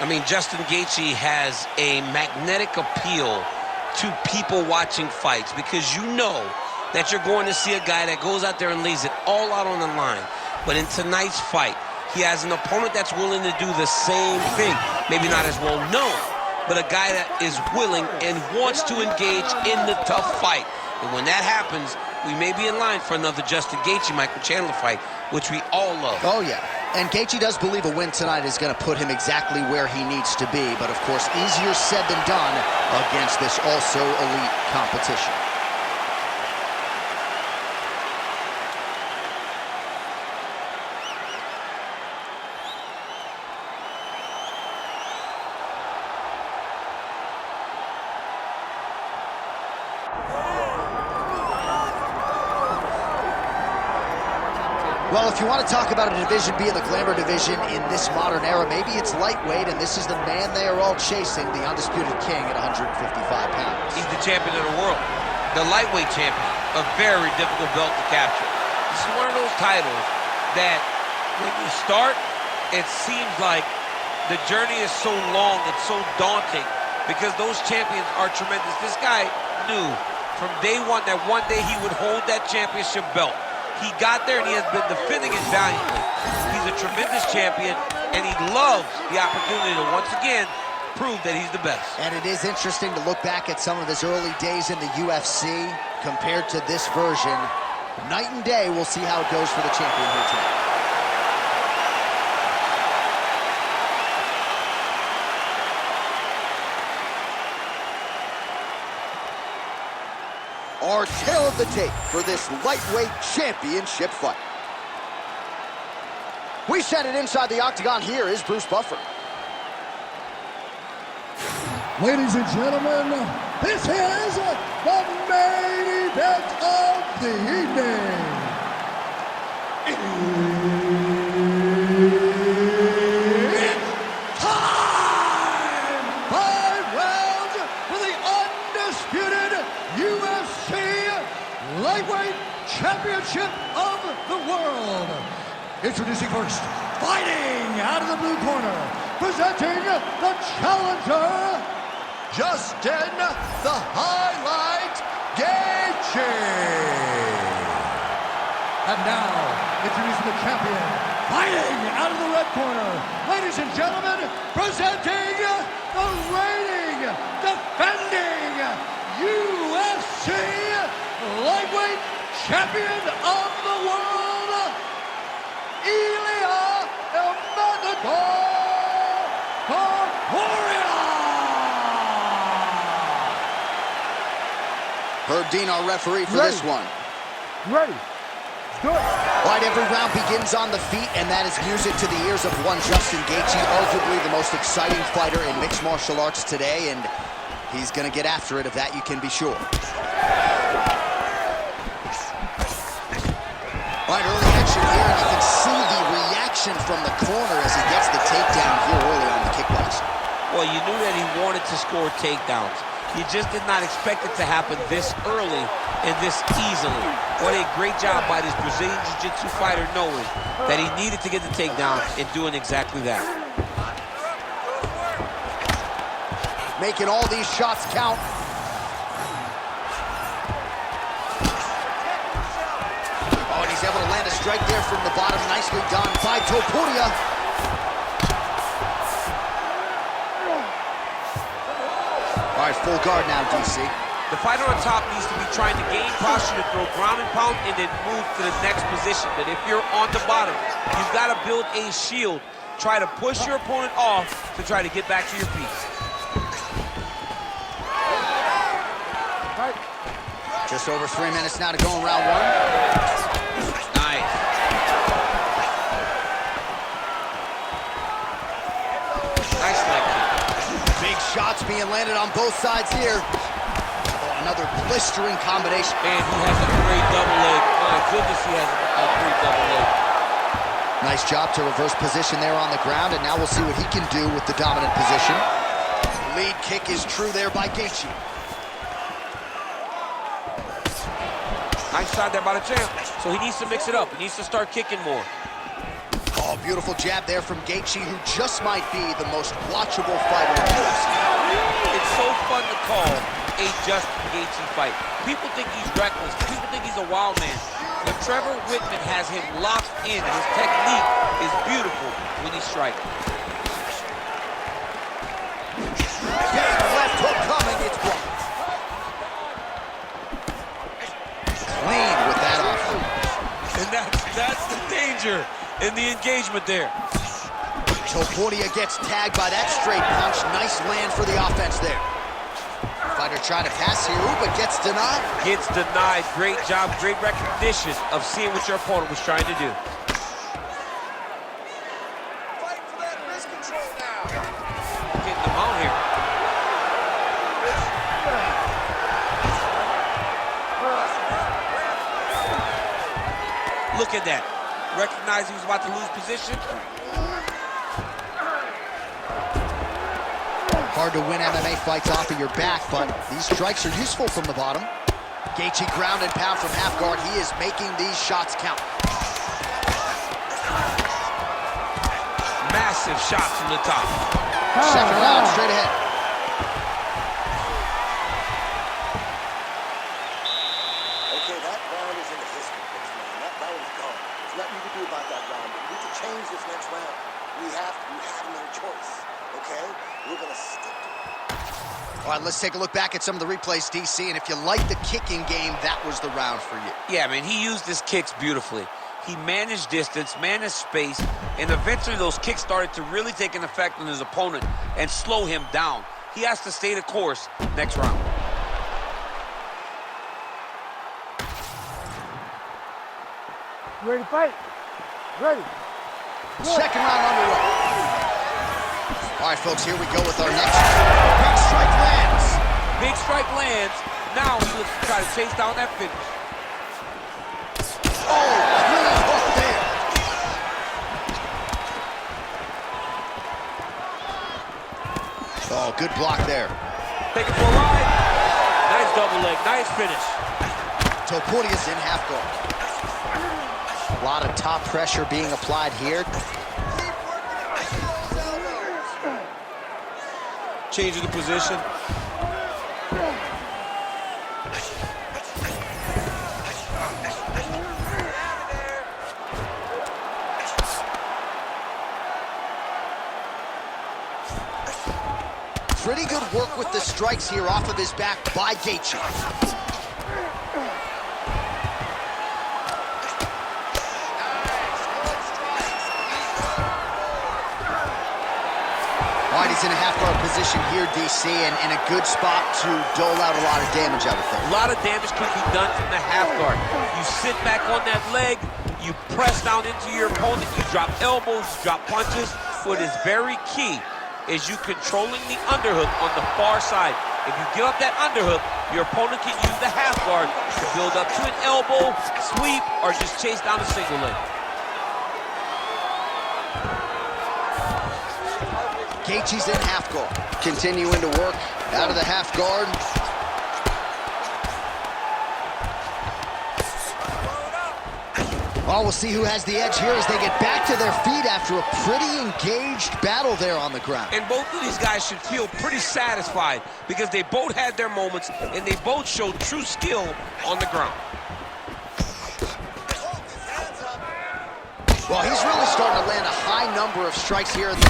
I mean, Justin Gaethje has a magnetic appeal to people watching fights because you know that you're going to see a guy that goes out there and lays it all out on the line. But in tonight's fight, he has an opponent that's willing to do the same thing. Maybe not as well known, but a guy that is willing and wants to engage in the tough fight. And when that happens, we may be in line for another Justin Gaethje, Michael Chandler fight, which we all love. Oh, yeah. And Gaethje does believe a win tonight is going to put him exactly where he needs to be. But, of course, easier said than done against this also elite competition. Well, if you want to talk about a division being the glamour division in this modern era, maybe it's lightweight, and this is the man they are all chasing, the undisputed king at 155 pounds. He's the champion of the world, the lightweight champion, a very difficult belt to capture. This is one of those titles that when you start, it seems like the journey is so long, it's so daunting, because those champions are tremendous. This guy knew from day one that one day he would hold that championship belt. He got there, and he has been defending it valiantly. He's a tremendous champion, and he loves the opportunity to once again prove that he's the best. And it is interesting to look back at some of his early days in the UFC compared to this version. Night and day, we'll see how it goes for the champion here tonight. Our tail of the tape for this lightweight championship fight. We send it inside the octagon. Here is Bruce Buffer. Ladies and gentlemen, this is the main event of the evening. It's time! 5 rounds for the undisputed UFC Lightweight Championship of the World. Introducing first, fighting out of the blue corner, presenting the challenger, Justin the Highlight Gaethje. And now, introducing the champion, fighting out of the red corner, ladies and gentlemen, presenting the reigning, defending UFC Lightweight Champion of the World, Ilia Topuria. Herb Dean, our referee for this one. Ready. Good. All right, every round begins on the feet, and that is music to the ears of one Justin Gaethje, arguably the most exciting fighter in mixed martial arts today, and he's going to get after it, of that you can be sure. All right, early action here, and you can see the reaction from the corner as he gets the takedown here early on the kickboxing. Well, you knew that he wanted to score takedowns. You just did not expect it to happen this early and this easily. What a great job by this Brazilian Jiu-Jitsu fighter knowing that he needed to get the takedown and doing exactly that. Making all these shots count. Oh, and he's able to land a strike there from the bottom. Nicely done by Topuria. All right, full guard now, DC. The fighter on top needs to be trying to gain posture to throw ground and pound and then move to the next position. But if you're on the bottom, you've got to build a shield. Try to push your opponent off to try to get back to your feet. Just over 3 minutes now to go in round one. Nice. Nice leg kick. Big shots being landed on both sides here. Oh, another blistering combination. Man, he has a great double leg. My goodness, he has a great double leg. Nice job to reverse position there on the ground, and now we'll see what he can do with the dominant position. Lead kick is true there by Gaethje. Nice shot there by the champ. So he needs to mix it up. He needs to start kicking more. Oh, beautiful jab there from Gaethje, who just might be the most watchable fighter in the UFC. It's so fun to call a Justin Gaethje fight. People think he's reckless. People think he's a wild man. But Trevor Whitman has him locked in. His technique is beautiful when he's striking. Left hook coming, it's blocked. Clean with that offense. And that's the danger in the engagement there. Topuria gets tagged by that straight punch. Nice land for the offense there. Fighter trying to pass here, but gets denied. Gets denied. Great job, great recognition of seeing what your opponent was trying to do. Fight for that wrist control now. Getting them out here. Look at that. Recognized he was about to lose position. Hard to win MMA fights off of your back, but these strikes are useful from the bottom. Gaethje ground and pound from half guard. He is making these shots count. Massive shots from the top. Second round, straight ahead. Okay, that round is in the history books, man. That round is gone. There's nothing you can do about that round. But we need to change this next round. We have no choice. Okay? We're gonna stick to it. All right, let's take a look back at some of the replays, DC, and if you like the kicking game, that was the round for you. Yeah, man, he used his kicks beautifully. He managed distance, managed space, and eventually those kicks started to really take an effect on his opponent and slow him down. He has to stay the course next round. You ready to fight? Ready. Second round underway. All right, folks, here we go with our next big strike lands. Big strike lands. Now he looks to try to chase down that finish. Oh, clean hook there. Oh, good block there. Take it for a ride. Nice double leg. Nice finish. Topuria's in half guard. A lot of top pressure being applied here. Changing the position. Pretty good work with the strikes here off of his back by Gaethje. All right, he's in a half-guard position here, DC, and in a good spot to dole out a lot of damage, I would think. A lot of damage can be done from the half guard. You sit back on that leg, you press down into your opponent, you drop elbows, you drop punches. What is very key is you controlling the underhook on the far side. If you give up that underhook, your opponent can use the half guard to build up to an elbow, sweep, or just chase down a single leg. Gaethje's in half guard. Continuing to work out of the half guard. Oh, we'll see who has the edge here as they get back to their feet after a pretty engaged battle there on the ground. And both of these guys should feel pretty satisfied because they both had their moments and they both showed true skill on the ground. Well, he's really starting to land a high number of strikes here. On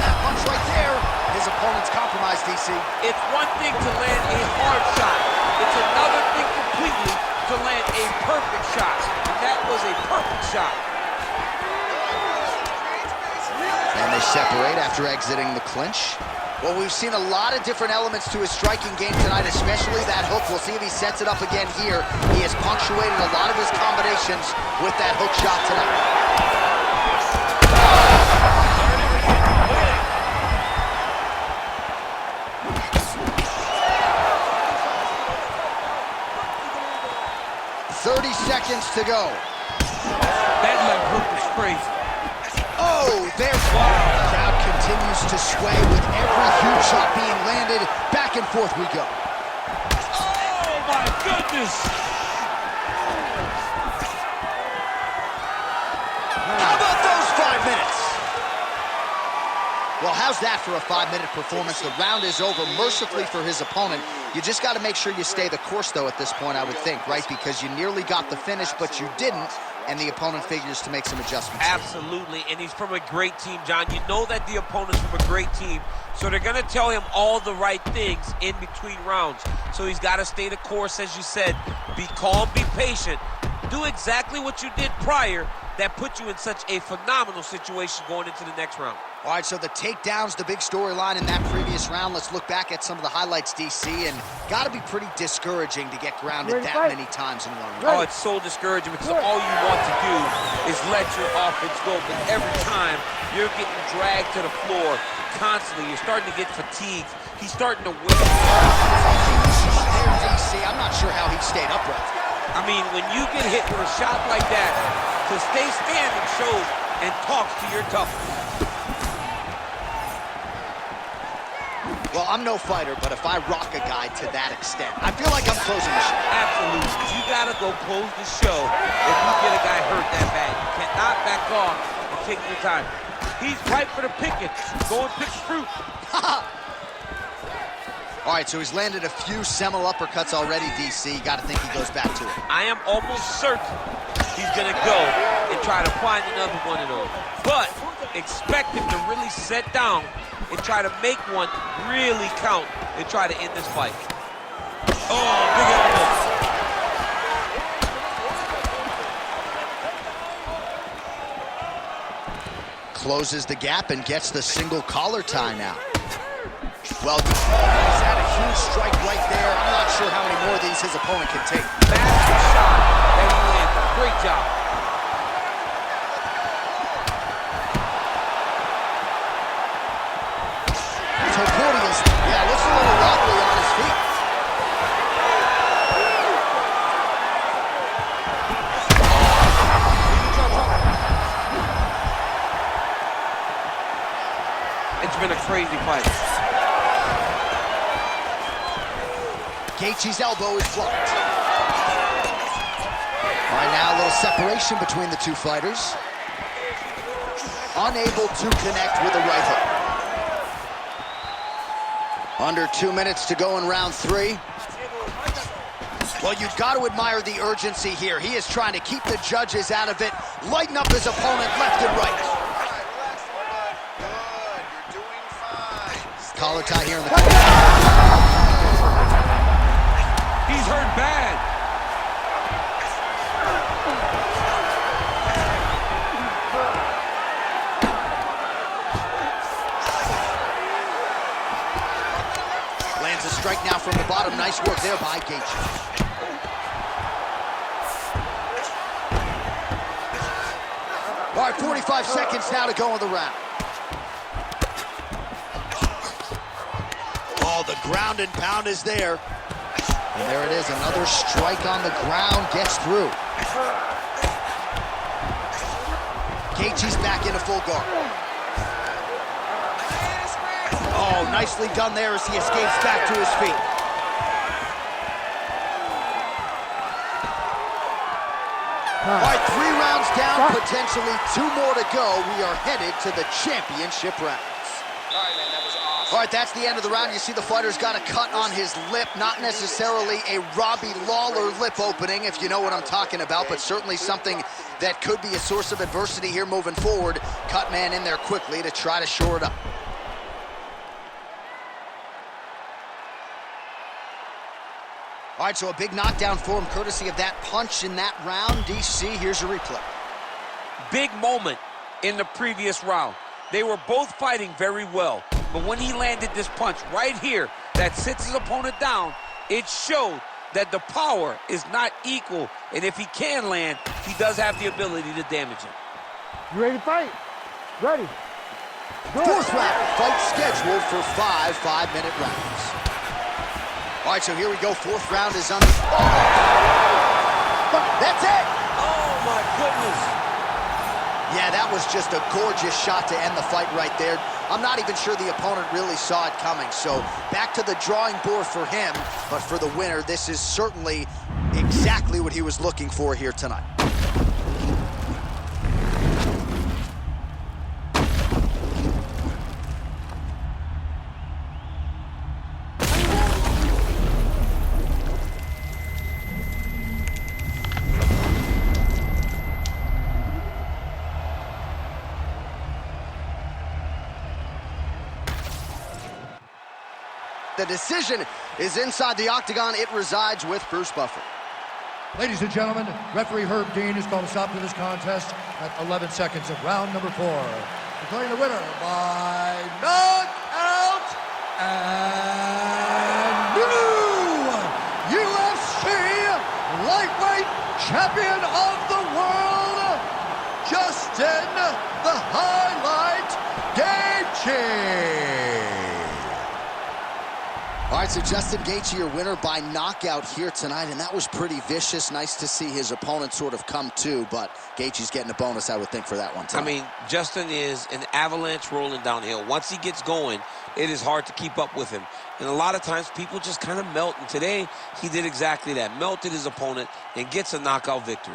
that punch right there, his opponent's compromised, DC. It's one thing to land a hard shot. It's another thing completely to land a perfect shot. And that was a perfect shot. And they separate after exiting the clinch. Well, we've seen a lot of different elements to his striking game tonight, especially that hook. We'll see if he sets it up again here. He has punctuated a lot of his combinations with that hook shot tonight. 30 seconds to go. That left hook was crazy. Oh, there's wow. The crowd continues to sway with every huge shot being landed. Back and forth we go. Oh, my goodness. How about those 5 minutes? Well, how's that for a 5-minute performance? The round is over mercifully for his opponent. You just got to make sure you stay the course, though, at this point, I would think, right? Because you nearly got the finish, but you didn't, and the opponent figures to make some adjustments. Absolutely, and he's from a great team, John. You know that the opponent's from a great team, so they're going to tell him all the right things in between rounds. So he's got to stay the course, as you said. Be calm, be patient. Do exactly what you did prior that put you in such a phenomenal situation going into the next round. All right, so the takedowns, the big storyline in that previous round. Let's look back at some of the highlights, DC, and got to be pretty discouraging to get grounded that many times in one round. Oh, it's so discouraging because all you want to do is let your offense go, but every time you're getting dragged to the floor constantly, you're starting to get fatigued. He's starting to win. DC, I'm not sure how he stayed upright. I mean, when you get hit with a shot like that, to stay standing shows and talks to your toughness. Well, I'm no fighter, but if I rock a guy to that extent, I feel like I'm closing the show. Absolutely. You got to go close the show if you get a guy hurt that bad. You cannot back off and take your time. He's right for the picking. Go and pick fruit. All right, so he's landed a few seminal uppercuts already, DC. Got to think he goes back to it. I am almost certain he's going to go and try to find another one of those. But expect him to really set down and try to make one really count and try to end this fight. Oh, big elbow. Closes the gap and gets the single collar tie now. Well, he's had a huge strike right there. I'm not sure how many more of these his opponent can take. Massive shot that he landed. Great job. Topuria's, looks a little wobbly on his feet. It's been a crazy fight. Gaethje's elbow is blocked. All right, now a little separation between the two fighters. Unable to connect with a right hook. Under 2 minutes to go in round 3. Well, you've got to admire the urgency here. He is trying to keep the judges out of it, lighten up his opponent left and right. Good, you're doing fine. Collar tie here in the corner. He's hurt bad. Lands a strike now from the bottom. Nice work there by Gaethje. All right, 45 seconds now to go in the round. Oh, the ground and pound is there. And there it is, another strike on the ground, gets through. Gaethje's back into full guard. Oh, nicely done there as he escapes back to his feet. All right, 3 rounds down, potentially 2 more to go. We are headed to the championship rounds. All right, man, that was awesome. All right, that's the end of the round. You see the fighter's got a cut on his lip. Not necessarily a Robbie Lawler lip opening, if you know what I'm talking about, but certainly something that could be a source of adversity here moving forward. Cut man in there quickly to try to shore it up. All right, so a big knockdown for him, courtesy of that punch in that round. DC, here's a replay. Big moment in the previous round. They were both fighting very well, but when he landed this punch right here that sits his opponent down, it showed that the power is not equal, and if he can land, he does have the ability to damage him. You ready to fight? Ready. Fourth round, fight scheduled for 5 5-minute rounds. All right, so here we go. 4th round is on the... Oh! That's it! Oh, my goodness. Yeah, that was just a gorgeous shot to end the fight right there. I'm not even sure the opponent really saw it coming. So back to the drawing board for him. But for the winner, this is certainly exactly what he was looking for here tonight. The decision is inside the octagon. It resides with Bruce Buffer. Ladies and gentlemen, referee Herb Dean has called a stop to this contest at 11 seconds of round number 4. Declaring the winner by knockout and new UFC lightweight champion of the world, Justin the Highlight Gaethje. All right, so Justin Gaethje, your winner by knockout here tonight, and that was pretty vicious. Nice to see his opponent sort of come to, but Gaethje's getting a bonus, I would think, for that one tonight. I mean, Justin is an avalanche rolling downhill. Once he gets going, it is hard to keep up with him. And a lot of times, people just kind of melt, and today, he did exactly that. Melted his opponent and gets a knockout victory.